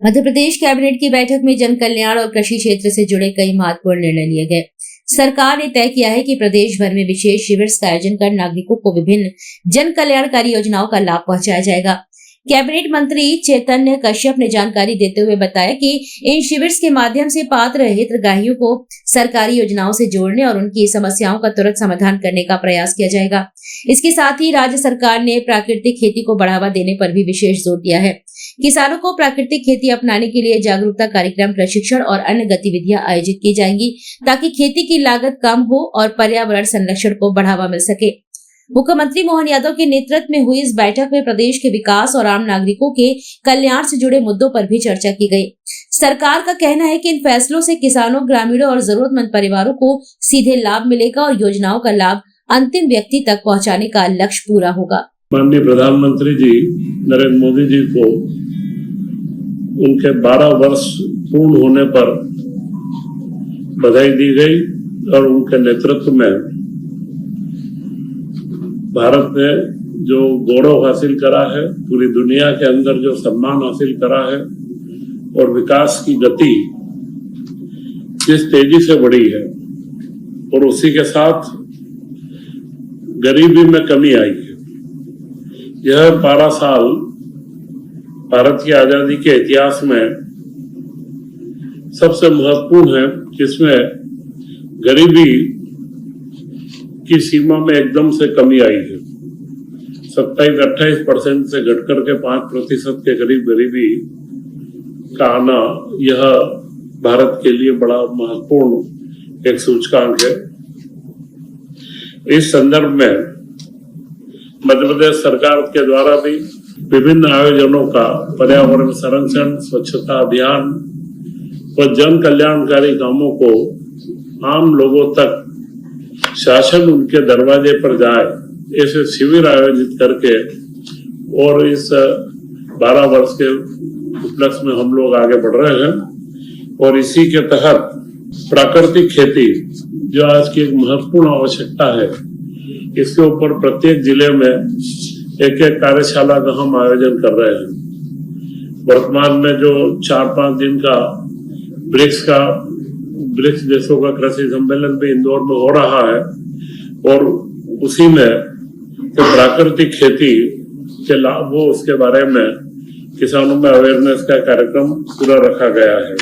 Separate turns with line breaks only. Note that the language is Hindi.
मध्य प्रदेश कैबिनेट की बैठक में जन कल्याण और कृषि क्षेत्र से जुड़े कई महत्वपूर्ण निर्णय लिए गए। सरकार ने तय किया है कि प्रदेश भर में विशेष शिविर का आयोजन कर नागरिकों को विभिन्न जन कल्याणकारी योजनाओं का लाभ पहुंचाया जाएगा। कैबिनेट मंत्री चैतन्य कश्यप ने जानकारी देते हुए बताया कि इन शिविर के माध्यम से पात्र हितग्राहियों को सरकारी योजनाओं से जोड़ने और उनकी समस्याओं का तुरंत समाधान करने का प्रयास किया जाएगा। इसके साथ ही राज्य सरकार ने प्राकृतिक खेती को बढ़ावा देने पर भी विशेष जोर दिया है। किसानों को प्राकृतिक खेती अपनाने के लिए जागरूकता कार्यक्रम, प्रशिक्षण और अन्य गतिविधियां आयोजित की जाएंगी ताकि खेती की लागत कम हो और पर्यावरण संरक्षण को बढ़ावा मिल सके। मुख्यमंत्री मोहन यादव के नेतृत्व में हुई इस बैठक में प्रदेश के विकास और आम नागरिकों के कल्याण से जुड़े मुद्दों पर भी चर्चा की गई। सरकार का कहना है कि इन फैसलों से किसानों, ग्रामीणों और जरूरतमंद परिवारों को सीधे लाभ मिलेगा और योजनाओं का लाभ अंतिम व्यक्ति तक पहुंचाने का लक्ष्य पूरा होगा।
माननीय प्रधानमंत्री जी नरेंद्र मोदी जी को उनके 12 वर्ष पूर्ण होने पर बधाई दी गई और उनके नेतृत्व में भारत ने जो गौरव हासिल करा है, पूरी दुनिया के अंदर जो सम्मान हासिल करा है और विकास की गति जिस तेजी से बढ़ी है और उसी के साथ गरीबी में कमी आई है। यह 12 साल भारत की आजादी के इतिहास में सबसे महत्वपूर्ण है, जिसमें गरीबी की सीमा में एकदम से कमी आई है। 27-28% से घटकर के 5% के करीब गरीबी का आना, यह भारत के लिए बड़ा महत्वपूर्ण एक सूचकांक है। इस संदर्भ में मध्य प्रदेश सरकार के द्वारा भी विभिन्न आयोजनों का पर्यावरण संरक्षण, स्वच्छता अभियान व जन कल्याणकारी कामों को आम लोगों तक शासन उनके दरवाजे पर जाए, ऐसे शिविर आयोजित करके और इस 12 वर्ष के उपलक्ष्य में हम लोग आगे बढ़ रहे हैं। और इसी के तहत प्राकृतिक खेती जो आज की एक महत्वपूर्ण आवश्यकता है, इसके ऊपर प्रत्येक जिले में एक कार्यशाला का हम आयोजन कर रहे हैं। वर्तमान में जो 4-5 दिन का ब्रिक्स देशों का कृषि सम्मेलन भी इंदौर में हो रहा है और उसी में जो प्राकृतिक खेती के लाभ हो उसके बारे में किसानों में अवेयरनेस का कार्यक्रम पूरा रखा गया है।